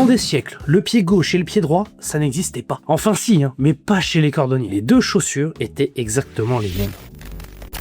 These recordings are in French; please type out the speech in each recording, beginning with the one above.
Pendant des siècles, le pied gauche et le pied droit, ça n'existait pas. Enfin si, mais pas chez les cordonniers. Les deux chaussures étaient exactement les mêmes.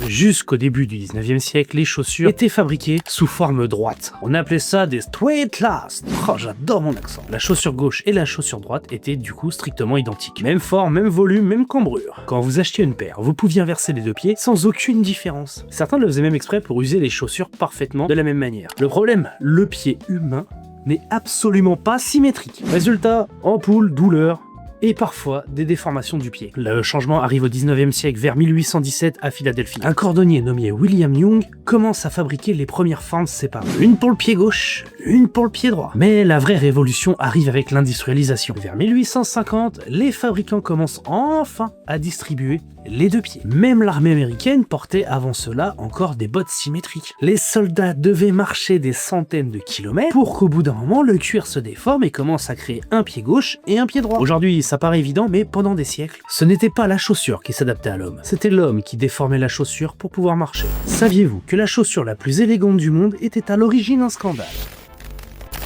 Jusqu'au début du 19e siècle, les chaussures étaient fabriquées sous forme droite. On appelait ça des straight last. Oh, j'adore mon accent. La chaussure gauche et la chaussure droite étaient du coup strictement identiques. Même forme, même volume, même cambrure. Quand vous achetiez une paire, vous pouviez inverser les deux pieds sans aucune différence. Certains le faisaient même exprès pour user les chaussures parfaitement de la même manière. Le problème, le pied humain n'est absolument pas symétrique. Résultat, ampoule, douleur, et parfois des déformations du pied. Le changement arrive au 19e siècle, vers 1817 à Philadelphie. Un cordonnier nommé William Young commence à fabriquer les premières fentes séparées. Une pour le pied gauche, une pour le pied droit. Mais la vraie révolution arrive avec l'industrialisation. Vers 1850, les fabricants commencent enfin à distribuer les deux pieds. Même l'armée américaine portait avant cela encore des bottes symétriques. Les soldats devaient marcher des centaines de kilomètres pour qu'au bout d'un moment, le cuir se déforme et commence à créer un pied gauche et un pied droit. Aujourd'hui, ça paraît évident, mais pendant des siècles, ce n'était pas la chaussure qui s'adaptait à l'homme. C'était l'homme qui déformait la chaussure pour pouvoir marcher. Saviez-vous que la chaussure la plus élégante du monde était à l'origine un scandale?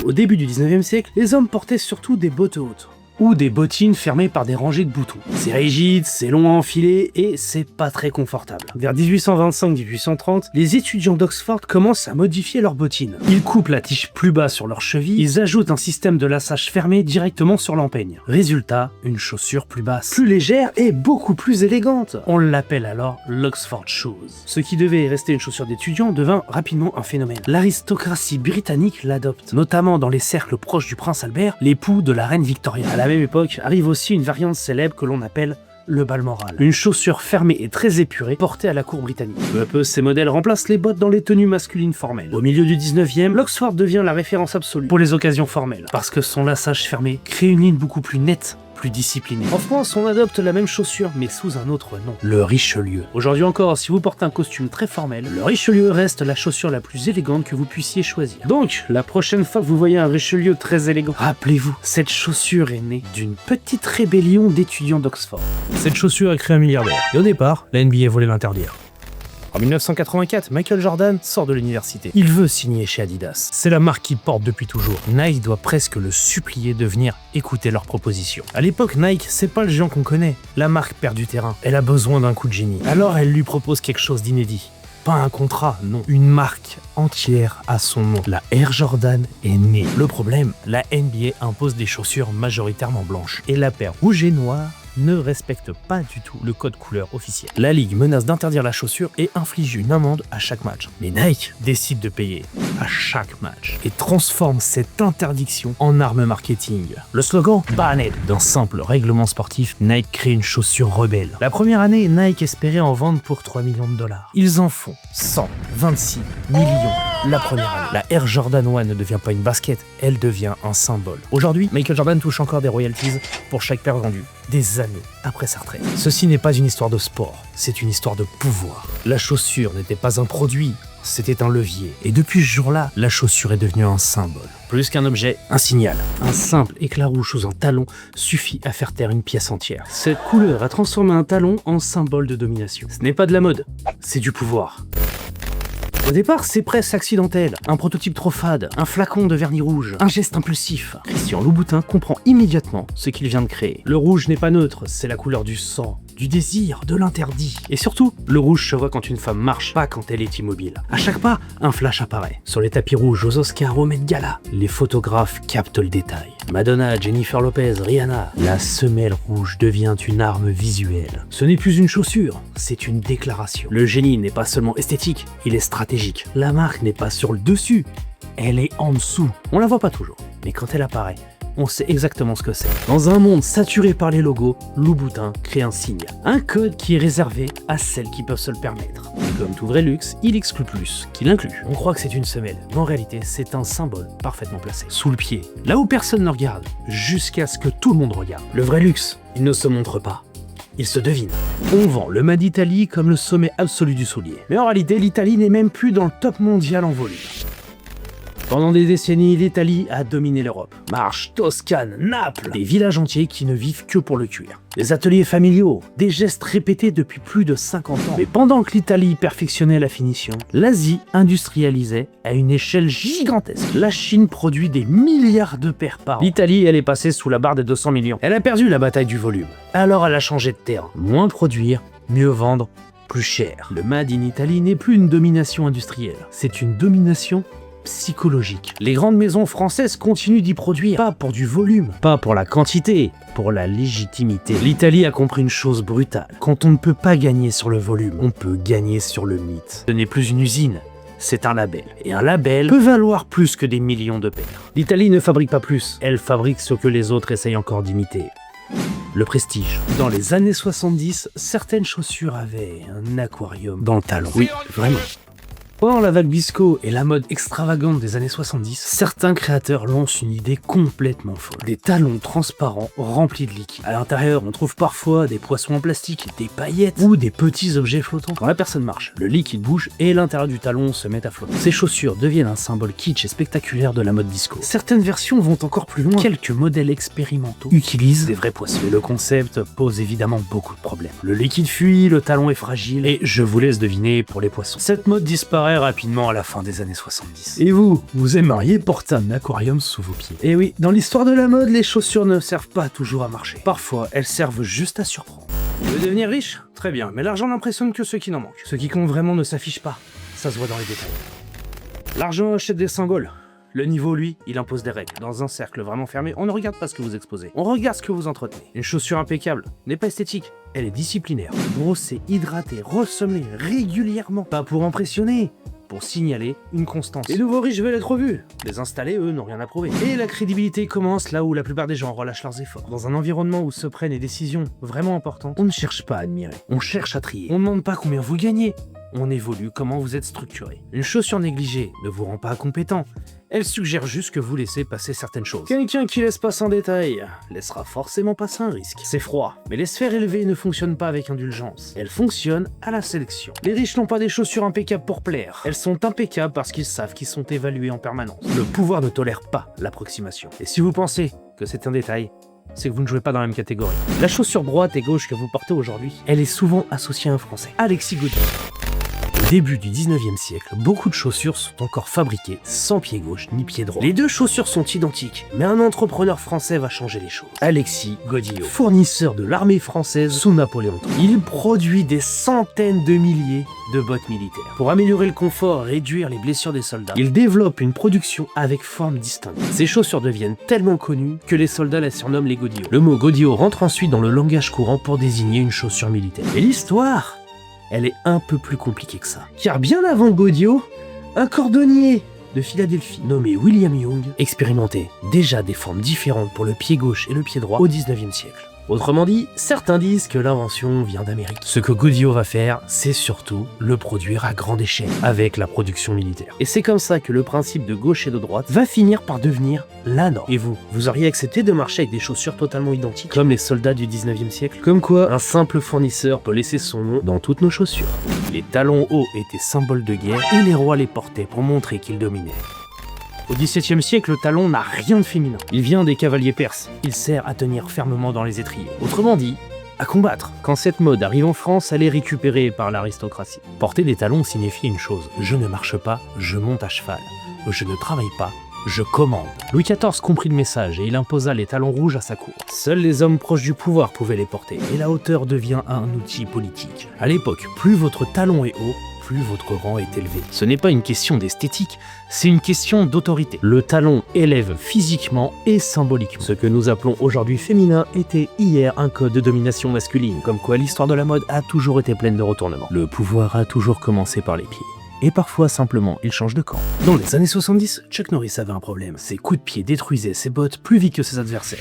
Au début du 19e siècle, les hommes portaient surtout des bottes hautes, ou des bottines fermées par des rangées de boutons. C'est rigide, c'est long à enfiler et c'est pas très confortable. Vers 1825-1830, les étudiants d'Oxford commencent à modifier leurs bottines. Ils coupent la tige plus bas sur leurs chevilles, ils ajoutent un système de laçage fermé directement sur l'empeigne. Résultat, une chaussure plus basse, plus légère et beaucoup plus élégante. On l'appelle alors l'Oxford Shoes. Ce qui devait rester une chaussure d'étudiant devint rapidement un phénomène. L'aristocratie britannique l'adopte, notamment dans les cercles proches du prince Albert, l'époux de la reine Victoria. À la même époque arrive aussi une variante célèbre que l'on appelle le Balmoral. Une chaussure fermée et très épurée portée à la cour britannique. Peu à peu, ces modèles remplacent les bottes dans les tenues masculines formelles. Au milieu du 19e, l'Oxford devient la référence absolue pour les occasions formelles, parce que son laçage fermé crée une ligne beaucoup plus nette, plus disciplinée. En France, on adopte la même chaussure, mais sous un autre nom, le Richelieu. Aujourd'hui encore, si vous portez un costume très formel, le Richelieu reste la chaussure la plus élégante que vous puissiez choisir. Donc, la prochaine fois que vous voyez un Richelieu très élégant, rappelez-vous, cette chaussure est née d'une petite rébellion d'étudiants d'Oxford. Cette chaussure a créé un milliardaire, et au départ, la NBA voulait l'interdire. En 1984, Michael Jordan sort de l'université. Il veut signer chez Adidas. C'est la marque qu'il porte depuis toujours. Nike doit presque le supplier de venir écouter leurs propositions. À l'époque, Nike, c'est pas le géant qu'on connaît. La marque perd du terrain. Elle a besoin d'un coup de génie. Alors elle lui propose quelque chose d'inédit. Pas un contrat, non. Une marque entière à son nom. La Air Jordan est née. Le problème, la NBA impose des chaussures majoritairement blanches. Et la paire rouge et noire ne respecte pas du tout le code couleur officiel. La Ligue menace d'interdire la chaussure et inflige une amende à chaque match. Mais Nike décide de payer à chaque match et transforme cette interdiction en arme marketing. Le slogan « Banned » d'un simple règlement sportif, Nike crée une chaussure rebelle. La première année, Nike espérait en vendre pour 3 millions de dollars. Ils en font 126 millions la première année. La Air Jordan 1 ne devient pas une basket, elle devient un symbole. Aujourd'hui, Michael Jordan touche encore des royalties pour chaque paire vendue, des années après sa retraite. Ceci n'est pas une histoire de sport, c'est une histoire de pouvoir. La chaussure n'était pas un produit, c'était un levier. Et depuis ce jour-là, la chaussure est devenue un symbole. Plus qu'un objet, un signal. Un simple éclat rouge sous un talon suffit à faire taire une pièce entière. Cette couleur a transformé un talon en symbole de domination. Ce n'est pas de la mode, c'est du pouvoir. Au départ, c'est presque accidentel. Un prototype trop fade, un flacon de vernis rouge, un geste impulsif. Christian Louboutin comprend immédiatement ce qu'il vient de créer. Le rouge n'est pas neutre, c'est la couleur du sang, du désir, de l'interdit. Et surtout, le rouge se voit quand une femme marche, pas quand elle est immobile. À chaque pas, un flash apparaît. Sur les tapis rouges, aux Oscars, aux Met Gala, les photographes captent le détail. Madonna, Jennifer Lopez, Rihanna. La semelle rouge devient une arme visuelle. Ce n'est plus une chaussure, c'est une déclaration. Le génie n'est pas seulement esthétique, il est stratégique. La marque n'est pas sur le dessus, elle est en dessous. On la voit pas toujours, mais quand elle apparaît, on sait exactement ce que c'est. Dans un monde saturé par les logos, Louboutin crée un signe. Un code qui est réservé à celles qui peuvent se le permettre. Comme tout vrai luxe, il exclut plus qu'il inclut. On croit que c'est une semelle, mais en réalité, c'est un symbole parfaitement placé. Sous le pied, là où personne ne regarde, jusqu'à ce que tout le monde regarde. Le vrai luxe, il ne se montre pas. Il se devine. On vend le Made d'Italie comme le sommet absolu du soulier. Mais en réalité, l'Italie n'est même plus dans le top mondial en volume. Pendant des décennies, l'Italie a dominé l'Europe. Marche, Toscane, Naples, des villages entiers qui ne vivent que pour le cuir. Des ateliers familiaux, des gestes répétés depuis plus de 50 ans. Mais pendant que l'Italie perfectionnait la finition, l'Asie industrialisait à une échelle gigantesque. La Chine produit des milliards de paires par an. L'Italie, elle est passée sous la barre des 200 millions. Elle a perdu la bataille du volume. Alors elle a changé de terrain. Moins produire, mieux vendre, plus cher. Le Made in Italy n'est plus une domination industrielle, c'est une domination psychologique. Les grandes maisons françaises continuent d'y produire, pas pour du volume, pas pour la quantité, pour la légitimité. L'Italie a compris une chose brutale. Quand on ne peut pas gagner sur le volume, on peut gagner sur le mythe. Ce n'est plus une usine, c'est un label. Et un label peut valoir plus que des millions de paires. L'Italie ne fabrique pas plus, elle fabrique ce que les autres essayent encore d'imiter. Le prestige. Dans les années 70, certaines chaussures avaient un aquarium dans le talon. Oui, vraiment. Pendant la vague Bisco et la mode extravagante des années 70, certains créateurs lancent une idée complètement folle. Des talons transparents remplis de liquide. À l'intérieur, on trouve parfois des poissons en plastique, des paillettes ou des petits objets flottants. Quand la personne marche, le liquide bouge et l'intérieur du talon se met à flotter. Ces chaussures deviennent un symbole kitsch et spectaculaire de la mode disco. Certaines versions vont encore plus loin. Quelques modèles expérimentaux utilisent des vrais poissons. Mais le concept pose évidemment beaucoup de problèmes. Le liquide fuit, le talon est fragile et je vous laisse deviner pour les poissons. Cette mode disparaît rapidement à la fin des années 70. Et vous aimeriez porter un aquarium sous vos pieds? Et oui, dans l'histoire de la mode, les chaussures ne servent pas toujours à marcher. Parfois, elles servent juste à surprendre. Vous voulez devenir riche? Très bien, mais l'argent n'impressionne que ceux qui n'en manquent. Ceux qui comptent vraiment ne s'affichent pas. Ça se voit dans les détails. L'argent achète des symboles. Le niveau, lui, il impose des règles. Dans un cercle vraiment fermé, on ne regarde pas ce que vous exposez. On regarde ce que vous entretenez. Une chaussure impeccable n'est pas esthétique, elle est disciplinaire. Brosser, hydrater, ressommer régulièrement. Pas pour impressionner, pour signaler une constance. Les nouveaux riches veulent être vus. Les installés, eux, n'ont rien à prouver. Et la crédibilité commence là où la plupart des gens relâchent leurs efforts. Dans un environnement où se prennent des décisions vraiment importantes, on ne cherche pas à admirer, on cherche à trier. On ne demande pas combien vous gagnez, on évolue comment vous êtes structuré. Une chaussure négligée ne vous rend pas incompétent. Elle suggère juste que vous laissez passer certaines choses. Quelqu'un qui laisse passer un détail laissera forcément passer un risque. C'est froid, mais les sphères élevées ne fonctionnent pas avec indulgence. Elles fonctionnent à la sélection. Les riches n'ont pas des chaussures impeccables pour plaire. Elles sont impeccables parce qu'ils savent qu'ils sont évalués en permanence. Le pouvoir ne tolère pas l'approximation. Et si vous pensez que c'est un détail, c'est que vous ne jouez pas dans la même catégorie. La chaussure droite et gauche que vous portez aujourd'hui, elle est souvent associée à un Français, Alexis Godiot. Au début du 19e siècle, beaucoup de chaussures sont encore fabriquées sans pied gauche ni pied droit. Les deux chaussures sont identiques, mais un entrepreneur français va changer les choses. Alexis Godiot, fournisseur de l'armée française sous Napoléon III. Il produit des centaines de milliers de bottes militaires. Pour améliorer le confort et réduire les blessures des soldats, il développe une production avec forme distincte. Ces chaussures deviennent tellement connues que les soldats les surnomment les godillots. Le mot godillot rentre ensuite dans le langage courant pour désigner une chaussure militaire. Et l'histoire, elle est un peu plus compliquée que ça. Car bien avant Godiot, un cordonnier de Philadelphie nommé William Young expérimentait déjà des formes différentes pour le pied gauche et le pied droit au 19e siècle. Autrement dit, certains disent que l'invention vient d'Amérique. Ce que Godiot va faire, c'est surtout le produire à grande échelle, avec la production militaire. Et c'est comme ça que le principe de gauche et de droite va finir par devenir la norme. Et vous auriez accepté de marcher avec des chaussures totalement identiques, comme les soldats du 19e siècle? Comme quoi, un simple fournisseur peut laisser son nom dans toutes nos chaussures. Les talons hauts étaient symboles de guerre, et les rois les portaient pour montrer qu'ils dominaient. Au XVIIe siècle, le talon n'a rien de féminin. Il vient des cavaliers perses. Il sert à tenir fermement dans les étriers. Autrement dit, à combattre. Quand cette mode arrive en France, elle est récupérée par l'aristocratie. Porter des talons signifie une chose. Je ne marche pas, je monte à cheval. Je ne travaille pas, je commande. Louis XIV comprit le message et il imposa les talons rouges à sa cour. Seuls les hommes proches du pouvoir pouvaient les porter. Et la hauteur devient un outil politique. À l'époque, plus votre talon est haut, plus votre rang est élevé. Ce n'est pas une question d'esthétique, c'est une question d'autorité. Le talon élève physiquement et symboliquement. Ce que nous appelons aujourd'hui féminin était hier un code de domination masculine, comme quoi l'histoire de la mode a toujours été pleine de retournements. Le pouvoir a toujours commencé par les pieds. Et parfois, simplement, il change de camp. Dans les années 70, Chuck Norris avait un problème. Ses coups de pied détruisaient ses bottes plus vite que ses adversaires.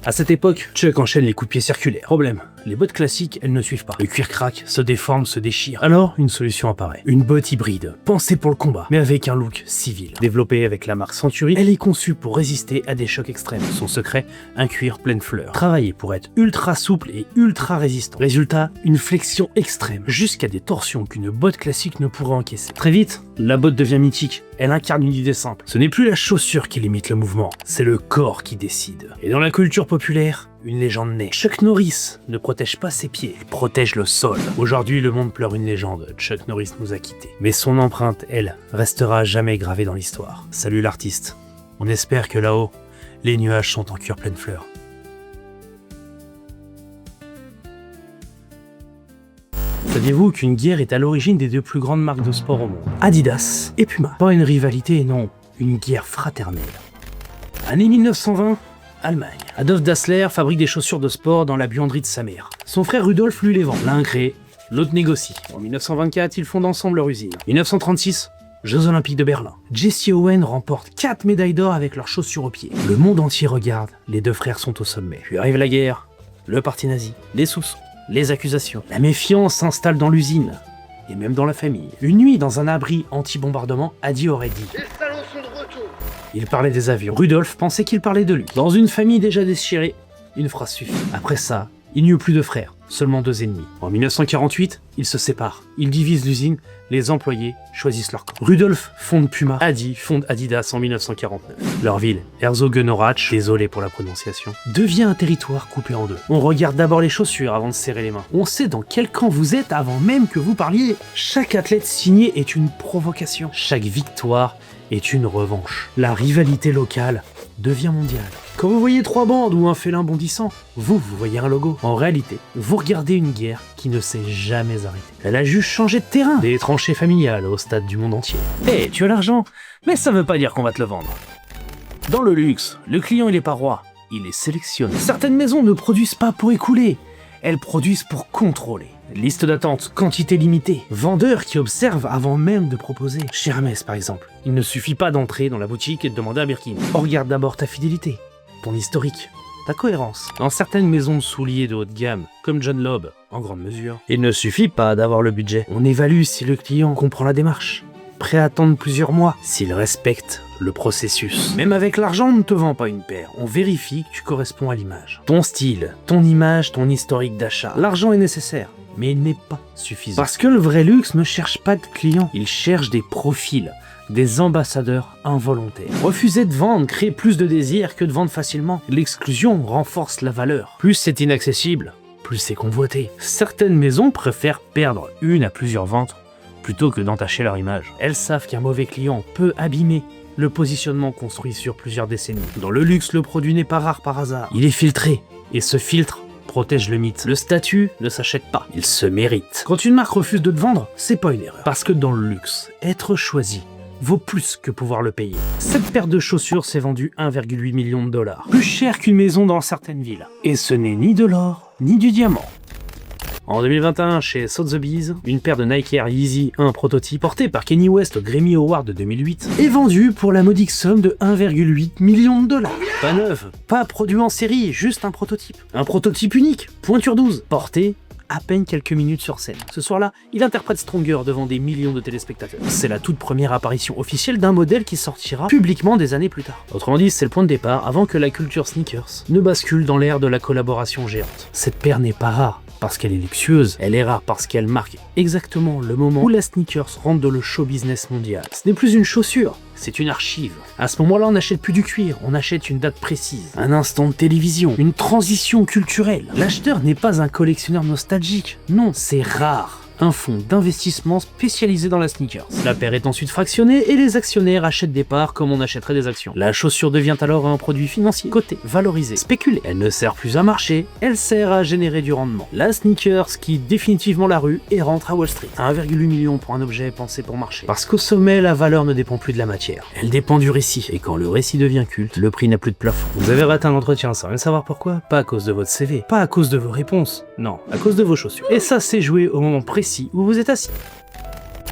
À cette époque, Chuck enchaîne les coups de pied circulaires. Problème, les bottes classiques, elles ne suivent pas. Le cuir craque, se déforme, se déchire. Alors, une solution apparaît. Une botte hybride, pensée pour le combat, mais avec un look civil. Développée avec la marque Century, elle est conçue pour résister à des chocs extrêmes. Son secret, un cuir plein de fleurs. Travaillé pour être ultra souple et ultra résistant. Résultat, une flexion extrême, jusqu'à des torsions qu'une botte classique ne pourrait encaisser. Très vite, la botte devient mythique. Elle incarne une idée simple. Ce n'est plus la chaussure qui limite le mouvement, c'est le corps qui décide. Et dans la culture populaire, une légende naît. Chuck Norris ne protège pas ses pieds, il protège le sol. Aujourd'hui, le monde pleure une légende. Chuck Norris nous a quittés. Mais son empreinte, elle, restera jamais gravée dans l'histoire. Salut l'artiste. On espère que là-haut, les nuages sont en cuir plein de fleurs. Saviez-vous qu'une guerre est à l'origine des deux plus grandes marques de sport au monde, Adidas et Puma? Pas une rivalité, non, une guerre fraternelle. Année 1920, Allemagne. Adolf Dassler fabrique des chaussures de sport dans la buanderie de sa mère. Son frère Rudolf lui les vend. L'un crée, l'autre négocie. En 1924, ils fondent ensemble leur usine. 1936, Jeux Olympiques de Berlin. Jesse Owens remporte 4 médailles d'or avec leurs chaussures aux pieds. Le monde entier regarde, les deux frères sont au sommet. Puis arrive la guerre, le parti nazi, les soupçons, les accusations. La méfiance s'installe dans l'usine, et même dans la famille. Une nuit, dans un abri anti-bombardement, Adi aurait dit: les salauds sont de retour. Il parlait des avions. Rudolf pensait qu'il parlait de lui. Dans une famille déjà déchirée, une phrase suffit. Après ça, il n'y eut plus de frères, seulement 2 ennemis. En 1948, ils se séparent. Ils divisent l'usine, les employés choisissent leur camp. Rudolf fonde Puma, Adi fonde Adidas en 1949. Leur ville, Herzogenaurach, désolé pour la prononciation, devient un territoire coupé en deux. On regarde d'abord les chaussures avant de serrer les mains. On sait dans quel camp vous êtes avant même que vous parliez. Chaque athlète signé est une provocation. Chaque victoire est une revanche. La rivalité locale devient mondiale. Quand vous voyez 3 bandes ou un félin bondissant, vous voyez un logo. En réalité, vous regardez une guerre qui ne s'est jamais arrêtée. Elle a juste changé de terrain, des tranchées familiales au stade du monde entier. Hé, tu as l'argent, mais ça veut pas dire qu'on va te le vendre. Dans le luxe, le client il est pas roi, il est sélectionné. Certaines maisons ne produisent pas pour écouler, elles produisent pour contrôler. Liste d'attente, quantité limitée. Vendeurs qui observent avant même de proposer. Chez Hermès par exemple, il ne suffit pas d'entrer dans la boutique et de demander un Birkin. On regarde d'abord ta fidélité, ton historique, ta cohérence. Dans certaines maisons de souliers de haut de gamme, comme John Lobb, en grande mesure, il ne suffit pas d'avoir le budget. On évalue si le client comprend la démarche, prêt à attendre plusieurs mois, s'il respecte le processus. Même avec l'argent, on ne te vend pas une paire. On vérifie que tu corresponds à l'image. Ton style, ton image, ton historique d'achat. L'argent est nécessaire, mais il n'est pas suffisant. Parce que le vrai luxe ne cherche pas de clients, il cherche des profils, des ambassadeurs involontaires. Refuser de vendre crée plus de désir que de vendre facilement. L'exclusion renforce la valeur. Plus c'est inaccessible, plus c'est convoité. Certaines maisons préfèrent perdre 1 à plusieurs ventes plutôt que d'entacher leur image. Elles savent qu'un mauvais client peut abîmer le positionnement construit sur plusieurs décennies. Dans le luxe, le produit n'est pas rare par hasard. Il est filtré, et ce filtre protège le mythe. Le statut ne s'achète pas, il se mérite. Quand une marque refuse de te vendre, c'est pas une erreur. Parce que dans le luxe, être choisi vaut plus que pouvoir le payer. Cette paire de chaussures s'est vendue 1,8 million de dollars. Plus cher qu'une maison dans certaines villes. Et ce n'est ni de l'or, ni du diamant. En 2021, chez Sotheby's, une paire de Nike Air Yeezy 1 prototype, portée par Kanye West au Grammy Award de 2008, est vendue pour la modique somme de 1,8 million de dollars. Pas neuve, pas produit en série, juste un prototype. Un prototype unique, pointure 12, porté à peine quelques minutes sur scène. Ce soir-là, il interprète Stronger devant des millions de téléspectateurs. C'est la toute première apparition officielle d'un modèle qui sortira publiquement des années plus tard. Autrement dit, c'est le point de départ avant que la culture sneakers ne bascule dans l'ère de la collaboration géante. Cette paire n'est pas rare parce qu'elle est luxueuse, elle est rare parce qu'elle marque exactement le moment où la sneakers rentre dans le show business mondial. Ce n'est plus une chaussure, c'est une archive. À ce moment-là, on n'achète plus du cuir, on achète une date précise, un instant de télévision, une transition culturelle. L'acheteur n'est pas un collectionneur nostalgique, non, c'est rare. Un fonds d'investissement spécialisé dans la sneakers. La paire est ensuite fractionnée et les actionnaires achètent des parts comme on achèterait des actions. La chaussure devient alors un produit financier, coté, valorisé, spéculé. Elle ne sert plus à marcher, elle sert à générer du rendement. La sneakers quitte définitivement la rue et rentre à Wall Street. 1,8 million pour un objet pensé pour marcher. Parce qu'au sommet, la valeur ne dépend plus de la matière. Elle dépend du récit. Et quand le récit devient culte, le prix n'a plus de plafond. Vous avez raté un entretien sans même savoir pourquoi? Pas à cause de votre CV, pas à cause de vos réponses, non, à cause de vos chaussures. Et ça, c'est joué au moment précis où vous êtes assis.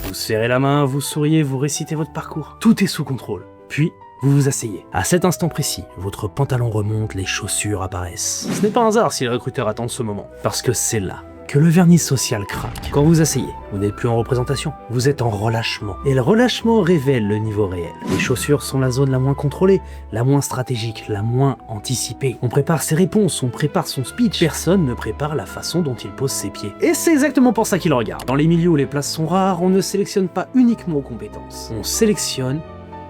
Vous serrez la main, vous souriez, vous récitez votre parcours. Tout est sous contrôle. Puis, Vous vous asseyez. À cet instant précis, votre pantalon remonte, les chaussures apparaissent. Ce n'est pas un hasard si les recruteurs attendent ce moment, parce que c'est là que le vernis social craque. Quand vous asseyez, vous n'êtes plus en représentation, vous êtes en relâchement. Et le relâchement révèle le niveau réel. Les chaussures sont la zone la moins contrôlée, la moins stratégique, la moins anticipée. On prépare ses réponses, on prépare son speech. Personne ne prépare la façon dont il pose ses pieds. Et c'est exactement pour ça qu'il regarde. Dans les milieux où les places sont rares, on ne sélectionne pas uniquement aux compétences. On sélectionne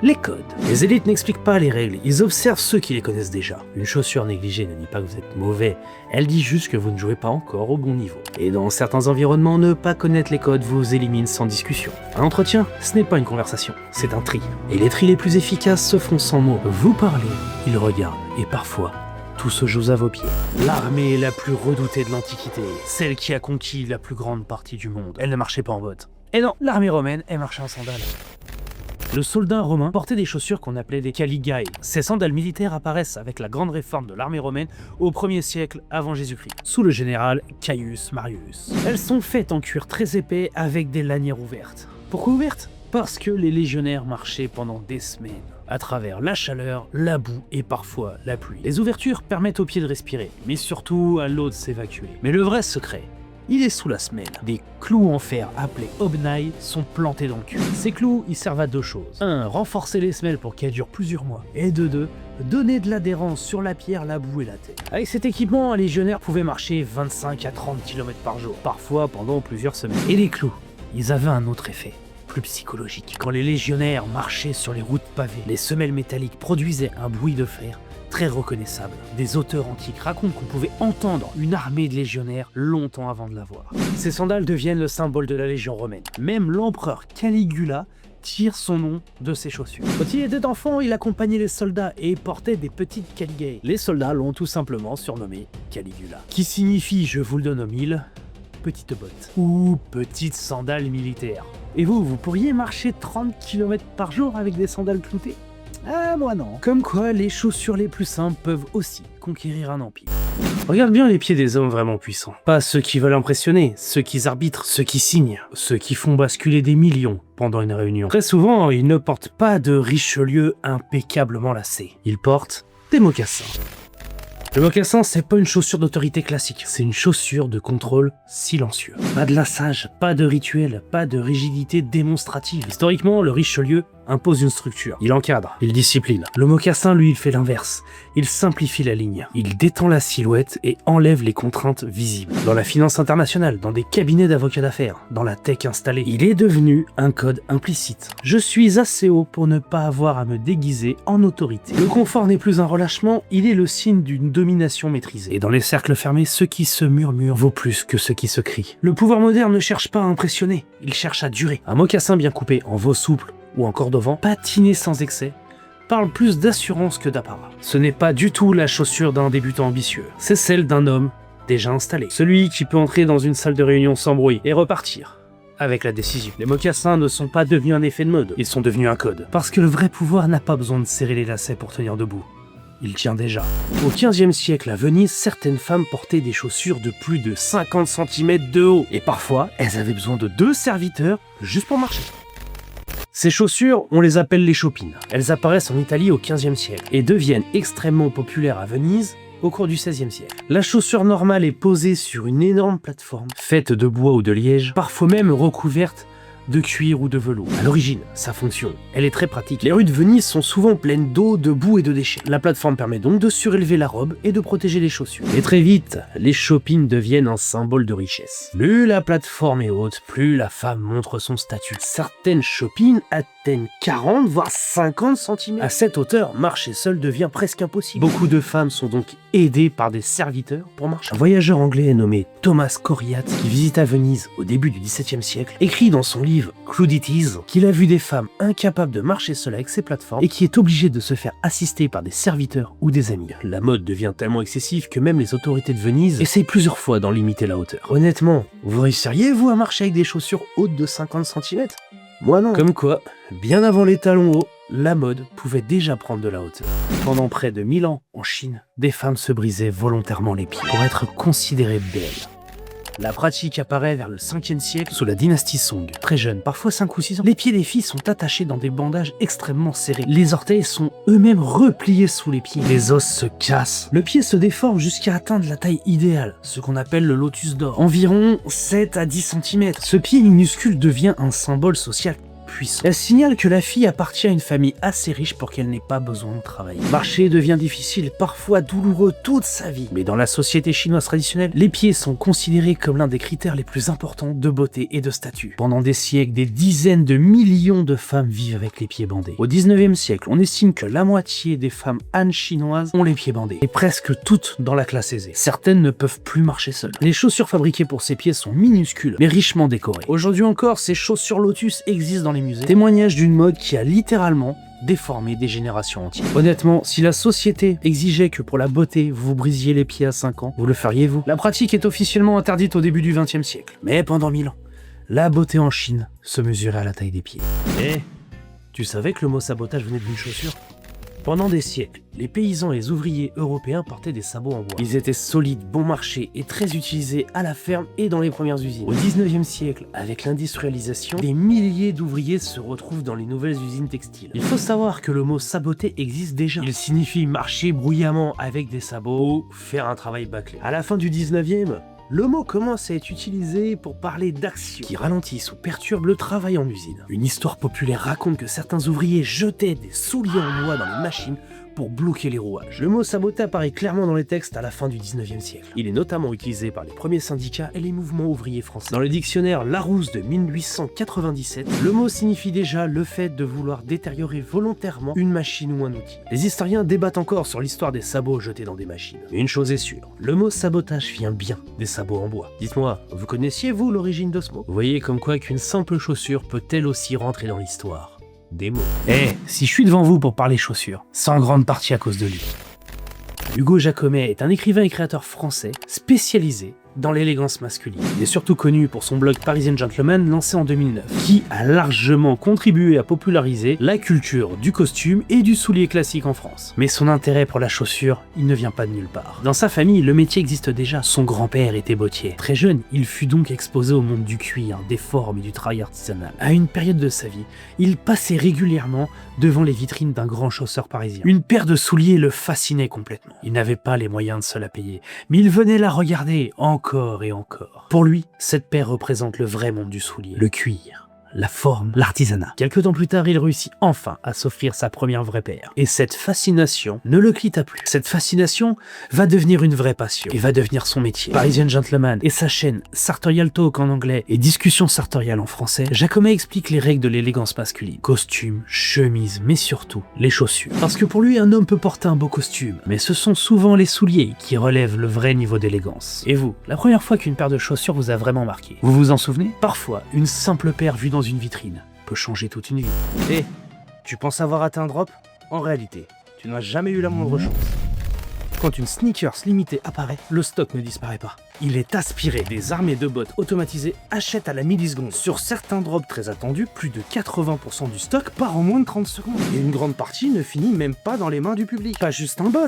les codes. Les élites n'expliquent pas les règles, ils observent ceux qui les connaissent déjà. Une chaussure négligée ne dit pas que vous êtes mauvais, elle dit juste que vous ne jouez pas encore au bon niveau. Et dans certains environnements, ne pas connaître les codes vous élimine sans discussion. Un entretien, ce n'est pas une conversation, c'est un tri. Et les tris les plus efficaces se font sans mots. Vous parlez, ils regardent, et parfois, tout se joue à vos pieds. L'armée la plus redoutée de l'Antiquité, celle qui a conquis la plus grande partie du monde, elle ne marchait pas en bottes. Et non, l'armée romaine, elle marchait en sandales. Le soldat romain portait des chaussures qu'on appelait des caligae. Ces sandales militaires apparaissent avec la grande réforme de l'armée romaine au 1er siècle avant Jésus-Christ, sous le général Caius Marius. Elles sont faites en cuir très épais avec des lanières ouvertes. Pourquoi ouvertes? Parce que les légionnaires marchaient pendant des semaines, à travers la chaleur, la boue et parfois la pluie. Les ouvertures permettent aux pieds de respirer, mais surtout à l'eau de s'évacuer. Mais le vrai secret, il est sous la semelle. Des clous en fer appelés obnailles sont plantés dans le cuir. Ces clous, ils servent à deux choses. 1. Renforcer les semelles pour qu'elles durent plusieurs mois. Et de 2. Donner de l'adhérence sur la pierre, la boue et la terre. Avec cet équipement, un légionnaire pouvait marcher 25 à 30 km par jour, parfois pendant plusieurs semaines. Et les clous, ils avaient un autre effet, plus psychologique. Quand les légionnaires marchaient sur les routes pavées, les semelles métalliques produisaient un bruit de fer très reconnaissable. Des auteurs antiques racontent qu'on pouvait entendre une armée de légionnaires longtemps avant de la voir. Ces sandales deviennent le symbole de la Légion romaine. Même l'empereur Caligula tire son nom de ses chaussures. Quand il était enfant, il accompagnait les soldats et portait des petites caligae. Les soldats l'ont tout simplement surnommé Caligula, qui signifie, je vous le donne au mille, petite botte ou petite sandale militaire. Et vous pourriez marcher 30 km par jour avec des sandales cloutées? Ah, moi non. Comme quoi, les chaussures les plus simples peuvent aussi conquérir un empire. Regarde bien les pieds des hommes vraiment puissants. Pas ceux qui veulent impressionner, ceux qui arbitrent, ceux qui signent, ceux qui font basculer des millions pendant une réunion. Très souvent, ils ne portent pas de Richelieu impeccablement lacés. Ils portent des mocassins. Le mocassin, c'est pas une chaussure d'autorité classique, c'est une chaussure de contrôle silencieux. Pas de lassage, pas de rituel, pas de rigidité démonstrative. Historiquement, le Richelieu impose une structure. Il encadre, il discipline. Le mocassin, lui, il fait l'inverse. Il simplifie la ligne. Il détend la silhouette et enlève les contraintes visibles. Dans la finance internationale, dans des cabinets d'avocats d'affaires, dans la tech installée, il est devenu un code implicite. Je suis assez haut pour ne pas avoir à me déguiser en autorité. Le confort n'est plus un relâchement, il est le signe d'une domination maîtrisée. Et dans les cercles fermés, ce qui se murmure vaut plus que ce qui se crie. Le pouvoir moderne ne cherche pas à impressionner, il cherche à durer. Un mocassin bien coupé en veau souple ou en cordovent, patiné sans excès, parle plus d'assurance que d'apparat. Ce n'est pas du tout la chaussure d'un débutant ambitieux, c'est celle d'un homme déjà installé. Celui qui peut entrer dans une salle de réunion sans bruit et repartir avec la décision. Les mocassins ne sont pas devenus un effet de mode, ils sont devenus un code. Parce que le vrai pouvoir n'a pas besoin de serrer les lacets pour tenir debout. Il tient déjà. Au XVe siècle à Venise, certaines femmes portaient des chaussures de plus de 50 cm de haut. Et parfois, elles avaient besoin de 2 serviteurs juste pour marcher. Ces chaussures, on les appelle les chopines. Elles apparaissent en Italie au XVe siècle et deviennent extrêmement populaires à Venise au cours du XVIe siècle. La chaussure normale est posée sur une énorme plateforme, faite de bois ou de liège, parfois même recouverte de cuir ou de velours. À l'origine, sa fonction, elle est très pratique. Les rues de Venise sont souvent pleines d'eau, de boue et de déchets. La plateforme permet donc de surélever la robe et de protéger les chaussures. Et très vite, les chopines deviennent un symbole de richesse. Plus la plateforme est haute, plus la femme montre son statut. Certaines chopines atteignent 40 voire 50 cm. À cette hauteur, marcher seul devient presque impossible. Beaucoup de femmes sont donc aidées par des serviteurs pour marcher. Un voyageur anglais nommé Thomas Coriat, qui visita Venise au début du XVIIe siècle, écrit dans son livre Crudities qu'il a vu des femmes incapables de marcher seules avec ces plateformes et qui est obligé de se faire assister par des serviteurs ou des amis. La mode devient tellement excessive que même les autorités de Venise essayent plusieurs fois d'en limiter la hauteur. Honnêtement, vous réussiriez vous à marcher avec des chaussures hautes de 50 cm? Moi non. Comme quoi, bien avant les talons hauts, la mode pouvait déjà prendre de la hauteur. Pendant près de 1000 ans, en Chine, des femmes se brisaient volontairement les pieds pour être considérées belles. La pratique apparaît vers le 5e siècle sous la dynastie Song. Très jeune, parfois 5 ou 6 ans, les pieds des filles sont attachés dans des bandages extrêmement serrés. Les orteils sont eux-mêmes repliés sous les pieds. Les os se cassent. Le pied se déforme jusqu'à atteindre la taille idéale, ce qu'on appelle le lotus d'or, environ 7 à 10 cm. Ce pied minuscule devient un symbole social puissant. Elle signale que la fille appartient à une famille assez riche pour qu'elle n'ait pas besoin de travailler. Marcher devient difficile, parfois douloureux toute sa vie. Mais dans la société chinoise traditionnelle, les pieds sont considérés comme l'un des critères les plus importants de beauté et de statut. Pendant des siècles, des dizaines de millions de femmes vivent avec les pieds bandés. Au 19e siècle, on estime que la moitié des femmes Han chinoises ont les pieds bandés, et presque toutes dans la classe aisée. Certaines ne peuvent plus marcher seules. Les chaussures fabriquées pour ces pieds sont minuscules, mais richement décorées. Aujourd'hui encore, ces chaussures Lotus existent dans les musées, témoignage d'une mode qui a littéralement déformé des générations entières. Honnêtement, si la société exigeait que pour la beauté, vous brisiez les pieds à 5 ans, vous le feriez-vous? La pratique est officiellement interdite au début du 20e siècle, mais pendant 1000 ans, la beauté en Chine se mesurait à la taille des pieds. Eh, tu savais que le mot sabotage venait d'une chaussure? Pendant des siècles, les paysans et les ouvriers européens portaient des sabots en bois. Ils étaient solides, bon marché et très utilisés à la ferme et dans les premières usines. Au 19e siècle, avec l'industrialisation, des milliers d'ouvriers se retrouvent dans les nouvelles usines textiles. Il faut savoir que le mot saboter existe déjà. Il signifie marcher bruyamment avec des sabots ou faire un travail bâclé. À la fin du 19e, le mot commence à être utilisé pour parler d'actions qui ralentissent ou perturbent le travail en usine. Une histoire populaire raconte que certains ouvriers jetaient des souliers en bois dans les machines pour bloquer les rouages. Le mot saboter apparaît clairement dans les textes à la fin du 19e siècle. Il est notamment utilisé par les premiers syndicats et les mouvements ouvriers français. Dans le dictionnaire Larousse de 1897, le mot signifie déjà le fait de vouloir détériorer volontairement une machine ou un outil. Les historiens débattent encore sur l'histoire des sabots jetés dans des machines. Mais une chose est sûre, le mot sabotage vient bien des sabots en bois. Dites-moi, vous connaissiez vous l'origine de ce mot? Vous voyez comme quoi qu'une simple chaussure peut elle aussi rentrer dans l'histoire des mots. Eh, si je suis devant vous pour parler chaussures, c'est en grande partie à cause de lui. Hugo Jacomet est un écrivain et créateur français spécialisé dans l'élégance masculine. Il est surtout connu pour son blog Parisian Gentleman lancé en 2009, qui a largement contribué à populariser la culture du costume et du soulier classique en France. Mais son intérêt pour la chaussure, il ne vient pas de nulle part. Dans sa famille, le métier existe déjà. Son grand-père était bottier. Très jeune, il fut donc exposé au monde du cuir, des formes et du travail artisanal. À une période de sa vie, il passait régulièrement devant les vitrines d'un grand chausseur parisien. Une paire de souliers le fascinait complètement. Il n'avait pas les moyens de se la payer, mais il venait la regarder encore et encore. Pour lui, cette paire représente le vrai monde du soulier, le cuir, la forme, l'artisanat. Quelques temps plus tard, il réussit enfin à s'offrir sa première vraie paire. Et cette fascination ne le quitta plus. Cette fascination va devenir une vraie passion et va devenir son métier. Parisian Gentleman et sa chaîne Sartorial Talk en anglais et Discussion Sartorial en français, Jacomet explique les règles de l'élégance masculine. Costume, chemise, mais surtout les chaussures. Parce que pour lui, un homme peut porter un beau costume, mais ce sont souvent les souliers qui relèvent le vrai niveau d'élégance. Et vous, la première fois qu'une paire de chaussures vous a vraiment marqué, vous vous en souvenez? Parfois, une simple paire vue dans une vitrine peut changer toute une vie. Et tu penses avoir atteint un drop? En réalité, tu n'as jamais eu la moindre chance. Quand une sneakers limitée apparaît, le stock ne disparaît pas. Il est aspiré. Des armées de bots automatisées achètent à la milliseconde. Sur certains drops très attendus, plus de 80% du stock part en moins de 30 secondes. Et une grande partie ne finit même pas dans les mains du public. Pas juste un bot,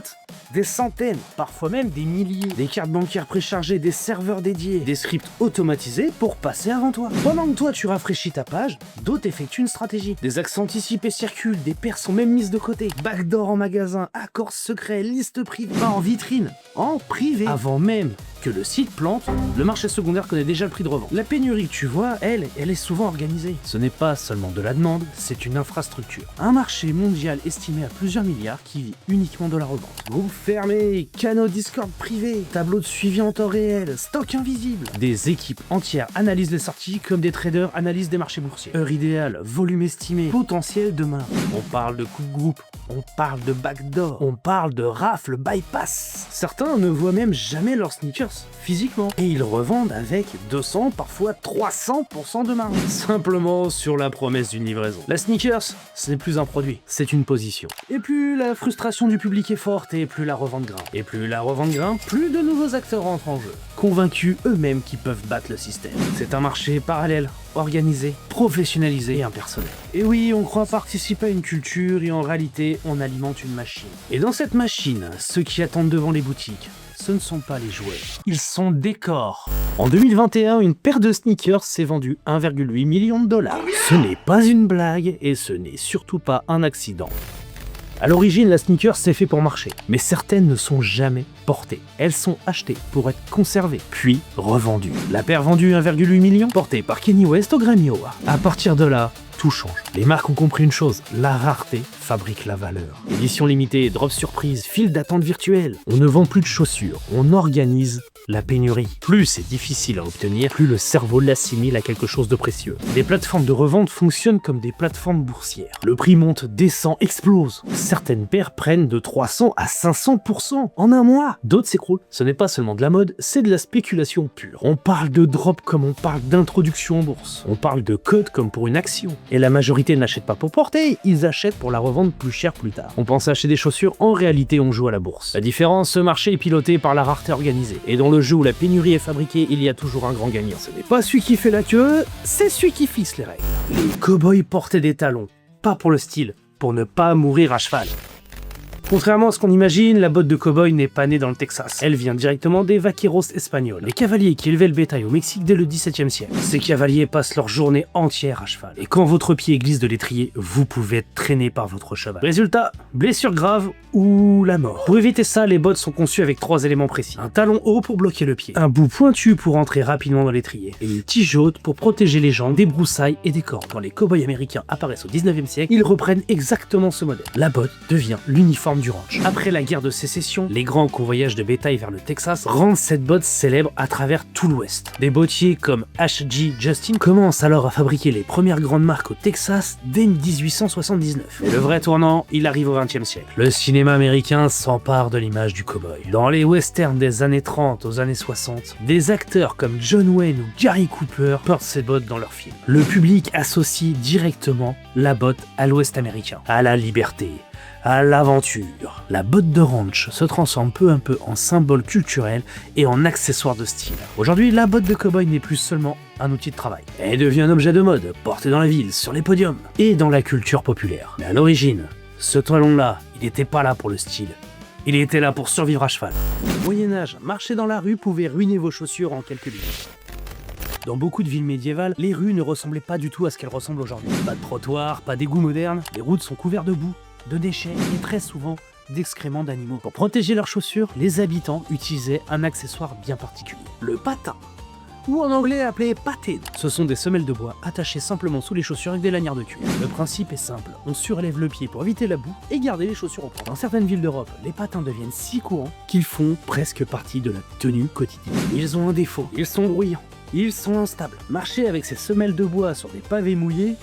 des centaines, parfois même des milliers. Des cartes bancaires préchargées, des serveurs dédiés, des scripts automatisés pour passer avant toi. Pendant que toi tu rafraîchis ta page, d'autres effectuent une stratégie. Des accès anticipés circulent, des paires sont même mises de côté. Backdoor en magasin, accords secrets, liste privée, pas en vitrine, en privé. Avant même que le site plante, le marché secondaire connaît déjà le prix de revente. La pénurie que tu vois, elle est souvent organisée. Ce n'est pas seulement de la demande, c'est une infrastructure. Un marché mondial estimé à plusieurs milliards qui vit uniquement de la revente. Groupe fermé, canaux Discord privés, tableau de suivi en temps réel, stock invisible. Des équipes entières analysent les sorties comme des traders analysent des marchés boursiers. Heure idéale, volume estimé, potentiel demain. On parle de coupe groupe, on parle de backdoor, on parle de rafle bypass. Certains ne voient même jamais leurs sneakers physiquement et ils revendent avec 200, parfois 300% de marge. Simplement sur la promesse d'une livraison. La sneakers, ce n'est plus un produit, c'est une position. Et plus la frustration du public est forte et plus la revente grimpe. Et plus la revente grimpe, plus de nouveaux acteurs entrent en jeu, convaincus eux-mêmes qu'ils peuvent battre le système. C'est un marché parallèle, organisé, professionnalisé et impersonnel. Et oui, on croit participer à une culture et en réalité, on alimente une machine. Et dans cette machine, ceux qui attendent devant les boutiques ce ne sont pas les joueurs, ils sont décors. En 2021, une paire de sneakers s'est vendue 1,8 million de dollars. Ce n'est pas une blague et ce n'est surtout pas un accident. À l'origine, la sneaker s'est fait pour marcher, mais certaines ne sont jamais portées. Elles sont achetées pour être conservées, puis revendues. La paire vendue 1,8 million, portée par Kanye West au Grammy Award. À partir de là, tout change. Les marques ont compris une chose, la rareté fabrique la valeur. Édition limitée, drop surprise, file d'attente virtuelle. On ne vend plus de chaussures, on organise la pénurie. Plus c'est difficile à obtenir, plus le cerveau l'assimile à quelque chose de précieux. Les plateformes de revente fonctionnent comme des plateformes boursières. Le prix monte, descend, explose. Certaines paires prennent de 300 à 500% en un mois. D'autres s'écroulent. Ce n'est pas seulement de la mode, c'est de la spéculation pure. On parle de drop comme on parle d'introduction en bourse. On parle de code comme pour une action. Et la majorité n'achètent pas pour porter, ils achètent pour la revendre plus cher plus tard. On pense acheter des chaussures, en réalité on joue à la bourse. La différence, ce marché est piloté par la rareté organisée. Et dans le jeu où la pénurie est fabriquée, il y a toujours un grand gagnant. Ce n'est pas celui qui fait la queue, c'est celui qui fixe les règles. Les cow-boys portaient des talons, pas pour le style, pour ne pas mourir à cheval. Contrairement à ce qu'on imagine, la botte de cow-boy n'est pas née dans le Texas. Elle vient directement des vaqueros espagnols, les cavaliers qui élevaient le bétail au Mexique dès le XVIIe siècle. Ces cavaliers passent leur journée entière à cheval. Et quand votre pied glisse de l'étrier, vous pouvez être traîné par votre cheval. Résultat, blessure grave ou la mort. Pour éviter ça, les bottes sont conçues avec 3 éléments précis. Un talon haut pour bloquer le pied, un bout pointu pour entrer rapidement dans l'étrier, et une tige haute pour protéger les jambes des broussailles et des cordes. Quand les cow-boys américains apparaissent au 19e siècle, ils reprennent exactement ce modèle. La botte devient l'uniforme du ranch. Après la guerre de sécession, les grands convoyages de bétail vers le Texas rendent cette botte célèbre à travers tout l'Ouest. Des bottiers comme H.G. Justin commencent alors à fabriquer les premières grandes marques au Texas dès 1879. Et le vrai tournant, il arrive au 20e siècle. Le cinéma américain s'empare de l'image du cow-boy. Dans les westerns des années 30 aux années 60, des acteurs comme John Wayne ou Gary Cooper portent ces bottes dans leurs films. Le public associe directement la botte à l'Ouest américain, à la liberté, à l'aventure. La botte de ranch se transforme peu à peu en symbole culturel et en accessoire de style. Aujourd'hui, la botte de cow-boy n'est plus seulement un outil de travail. Elle devient un objet de mode, porté dans la ville, sur les podiums et dans la culture populaire. Mais à l'origine, ce talon-là, il n'était pas là pour le style. Il était là pour survivre à cheval. Au Moyen-Âge, marcher dans la rue pouvait ruiner vos chaussures en quelques minutes. Dans beaucoup de villes médiévales, les rues ne ressemblaient pas du tout à ce qu'elles ressemblent aujourd'hui. Pas de trottoirs, pas d'égouts modernes, les routes sont couvertes de boue, de déchets et très souvent d'excréments d'animaux. Pour protéger leurs chaussures, les habitants utilisaient un accessoire bien particulier, le patin, ou en anglais appelé patin. Ce sont des semelles de bois attachées simplement sous les chaussures avec des lanières de cuir. Le principe est simple, on surélève le pied pour éviter la boue et garder les chaussures au propre. Dans certaines villes d'Europe, les patins deviennent si courants qu'ils font presque partie de la tenue quotidienne. Ils ont un défaut, ils sont bruyants, ils sont instables. Marcher avec ces semelles de bois sur des pavés mouillés,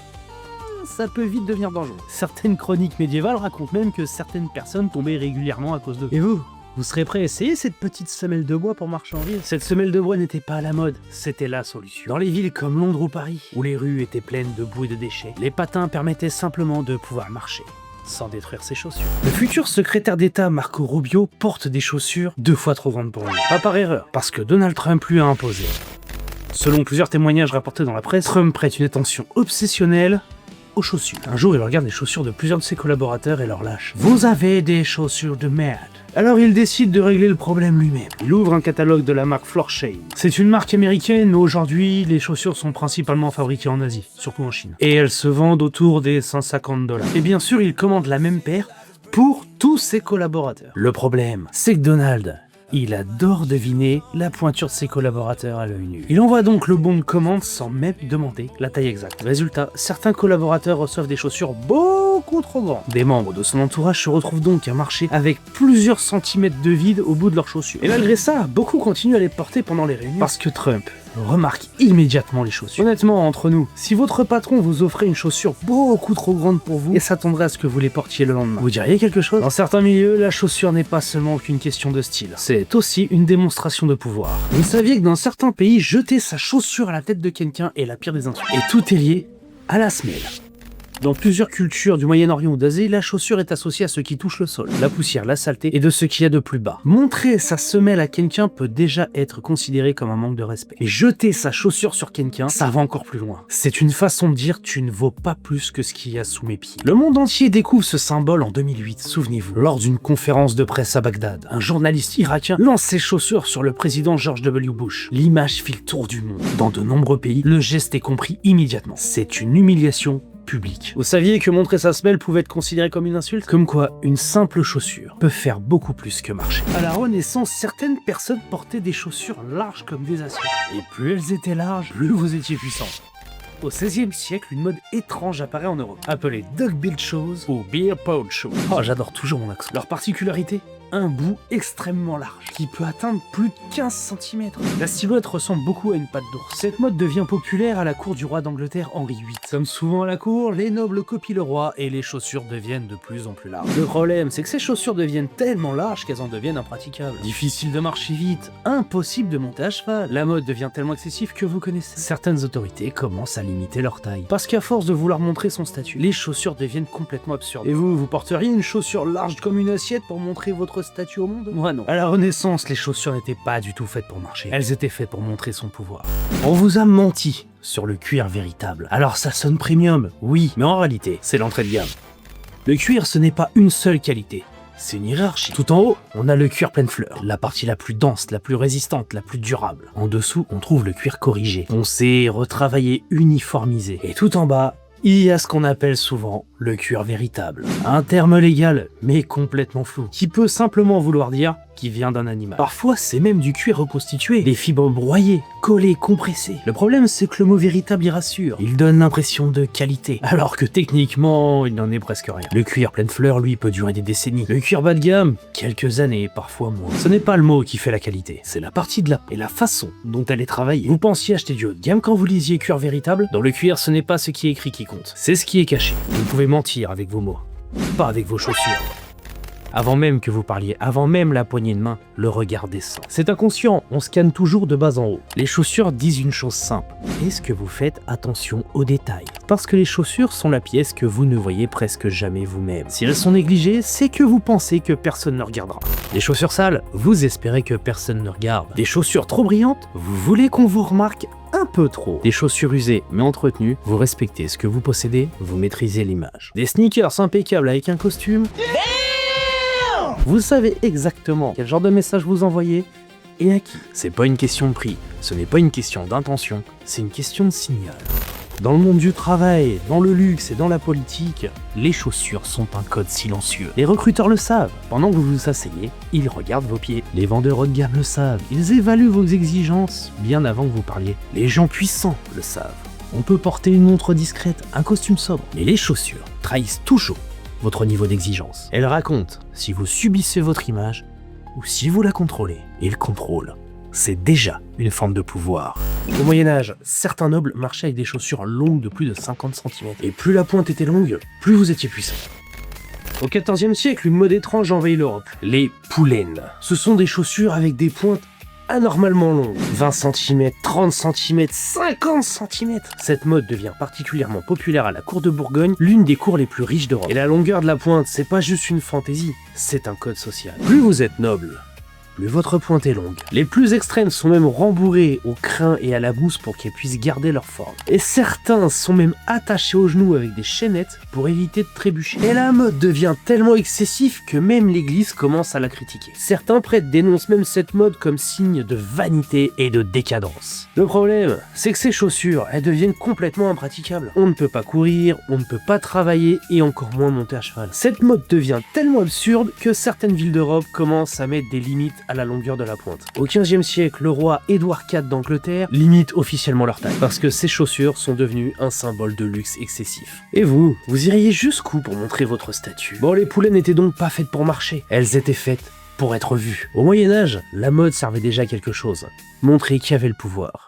ça peut vite devenir dangereux. Certaines chroniques médiévales racontent même que certaines personnes tombaient régulièrement à cause d'eux. Et vous serez prêt à essayer cette petite semelle de bois pour marcher en ville? Cette semelle de bois n'était pas à la mode, c'était la solution. Dans les villes comme Londres ou Paris, où les rues étaient pleines de boue et de déchets, les patins permettaient simplement de pouvoir marcher sans détruire ses chaussures. Le futur secrétaire d'État Marco Rubio porte des chaussures 2 fois trop grandes pour lui. Pas par erreur, parce que Donald Trump lui a imposé. Selon plusieurs témoignages rapportés dans la presse, Trump prête une attention obsessionnelle aux chaussures. Un jour, il regarde les chaussures de plusieurs de ses collaborateurs et leur lâche. Vous avez des chaussures de merde. Alors il décide de régler le problème lui-même. Il ouvre un catalogue de la marque Florsheim. C'est une marque américaine, mais aujourd'hui, les chaussures sont principalement fabriquées en Asie, surtout en Chine. Et elles se vendent autour des $150. Et bien sûr, il commande la même paire pour tous ses collaborateurs. Le problème, c'est que Donald, il adore deviner la pointure de ses collaborateurs à l'œil nu. Il envoie donc le bon de commande sans même demander la taille exacte. Résultat, certains collaborateurs reçoivent des chaussures beaucoup trop grandes. Des membres de son entourage se retrouvent donc à marcher avec plusieurs centimètres de vide au bout de leurs chaussures. Et malgré ça, beaucoup continuent à les porter pendant les réunions parce que Trump remarque immédiatement les chaussures. Honnêtement, entre nous, si votre patron vous offrait une chaussure beaucoup trop grande pour vous et s'attendrait à ce que vous les portiez le lendemain, vous diriez quelque chose? Dans certains milieux, la chaussure n'est pas seulement qu'une question de style, c'est aussi une démonstration de pouvoir. Vous saviez que dans certains pays, jeter sa chaussure à la tête de quelqu'un est la pire des insultes. Et tout est lié à la semelle. Dans plusieurs cultures du Moyen-Orient ou d'Asie, la chaussure est associée à ce qui touche le sol, la poussière, la saleté et de ce qu'il y a de plus bas. Montrer sa semelle à quelqu'un peut déjà être considéré comme un manque de respect. Et jeter sa chaussure sur quelqu'un, ça va encore plus loin. C'est une façon de dire tu ne vaux pas plus que ce qu'il y a sous mes pieds. Le monde entier découvre ce symbole en 2008, souvenez-vous. Lors d'une conférence de presse à Bagdad, un journaliste irakien lance ses chaussures sur le président George W. Bush. L'image fit le tour du monde. Dans de nombreux pays, le geste est compris immédiatement. C'est une humiliation publique. Vous saviez que montrer sa semelle pouvait être considéré comme une insulte? Comme quoi, une simple chaussure peut faire beaucoup plus que marcher. À la Renaissance, certaines personnes portaient des chaussures larges comme des assiettes. Et plus elles étaient larges, plus vous étiez puissant. Au XVIe siècle, une mode étrange apparaît en Europe, appelée Duck-Billed Shoes ou Beer Paw Shoes. Oh, j'adore toujours mon accent. Leur particularité? Un bout extrêmement large, qui peut atteindre plus de 15 cm. La silhouette ressemble beaucoup à une patte d'ours. Cette mode devient populaire à la cour du roi d'Angleterre Henri VIII. Comme souvent à la cour, les nobles copient le roi et les chaussures deviennent de plus en plus larges. Le problème, c'est que ces chaussures deviennent tellement larges qu'elles en deviennent impraticables. Difficile de marcher vite, impossible de monter à cheval. La mode devient tellement excessive que vous connaissez. Certaines autorités commencent à limiter leur taille. Parce qu'à force de vouloir montrer son statut, les chaussures deviennent complètement absurdes. Et vous porteriez une chaussure large comme une assiette pour montrer votre statut au monde? Moi non. À la Renaissance, les chaussures n'étaient pas du tout faites pour marcher. Elles étaient faites pour montrer son pouvoir. On vous a menti sur le cuir véritable. Alors ça sonne premium, oui, mais en réalité, c'est l'entrée de gamme. Le cuir, ce n'est pas une seule qualité. C'est une hiérarchie. Tout en haut, on a le cuir pleine fleur, la partie la plus dense, la plus résistante, la plus durable. En dessous, on trouve le cuir corrigé, foncé, retravaillé, uniformisé. Et tout en bas, il y a ce qu'on appelle souvent le cuir véritable. Un terme légal, mais complètement flou, qui peut simplement vouloir dire qui vient d'un animal. Parfois, c'est même du cuir reconstitué, des fibres broyées, collées, compressées. Le problème, c'est que le mot véritable y rassure. Il donne l'impression de qualité, alors que techniquement, il n'en est presque rien. Le cuir pleine fleur, lui, peut durer des décennies. Le cuir bas de gamme, quelques années, parfois moins. Ce n'est pas le mot qui fait la qualité, c'est la partie de la peau et la façon dont elle est travaillée. Vous pensiez acheter du haut de gamme quand vous lisiez cuir véritable? Dans le cuir, ce n'est pas ce qui est écrit qui compte, c'est ce qui est caché. Vous pouvez mentir avec vos mots, pas avec vos chaussures. Avant même que vous parliez, avant même la poignée de main, le regard descend. C'est inconscient, on scanne toujours de bas en haut. Les chaussures disent une chose simple. Est-ce que vous faites attention aux détails? Parce que les chaussures sont la pièce que vous ne voyez presque jamais vous-même. Si elles sont négligées, c'est que vous pensez que personne ne regardera. Les chaussures sales, vous espérez que personne ne regarde. Des chaussures trop brillantes, vous voulez qu'on vous remarque un peu trop. Des chaussures usées mais entretenues, vous respectez ce que vous possédez, vous maîtrisez l'image. Des sneakers impeccables avec un costume, vous savez exactement quel genre de message vous envoyez et à qui. C'est pas une question de prix, ce n'est pas une question d'intention, c'est une question de signal. Dans le monde du travail, dans le luxe et dans la politique, les chaussures sont un code silencieux. Les recruteurs le savent. Pendant que vous vous asseyez, ils regardent vos pieds. Les vendeurs haut de gamme le savent. Ils évaluent vos exigences bien avant que vous parliez. Les gens puissants le savent. On peut porter une montre discrète, un costume sobre, mais les chaussures trahissent toujours votre niveau d'exigence. Elles racontent si vous subissez votre image ou si vous la contrôlez. Et le contrôle, c'est déjà une forme de pouvoir. Au Moyen-Âge, certains nobles marchaient avec des chaussures longues de plus de 50 cm. Et plus la pointe était longue, plus vous étiez puissant. Au XIVe siècle, une mode étrange envahit l'Europe. Les poulaines. Ce sont des chaussures avec des pointes anormalement longues. 20 cm, 30 cm, 50 cm. Cette mode devient particulièrement populaire à la cour de Bourgogne, l'une des cours les plus riches d'Europe. Et la longueur de la pointe, c'est pas juste une fantaisie, c'est un code social. Plus vous êtes noble, plus votre pointe est longue. Les plus extrêmes sont même rembourrés au crin et à la mousse pour qu'elles puissent garder leur forme. Et certains sont même attachés aux genoux avec des chaînettes pour éviter de trébucher. Et la mode devient tellement excessive que même l'église commence à la critiquer. Certains prêtres dénoncent même cette mode comme signe de vanité et de décadence. Le problème, c'est que ces chaussures, elles deviennent complètement impraticables. On ne peut pas courir, on ne peut pas travailler et encore moins monter à cheval. Cette mode devient tellement absurde que certaines villes d'Europe commencent à mettre des limites à la longueur de la pointe. Au XVe siècle, le roi Édouard IV d'Angleterre limite officiellement leur taille, parce que ces chaussures sont devenues un symbole de luxe excessif. Et vous iriez jusqu'où pour montrer votre statut? Bon, les poulaines n'étaient donc pas faites pour marcher, elles étaient faites pour être vues. Au Moyen-Âge, la mode servait déjà à quelque chose, montrer qui avait le pouvoir.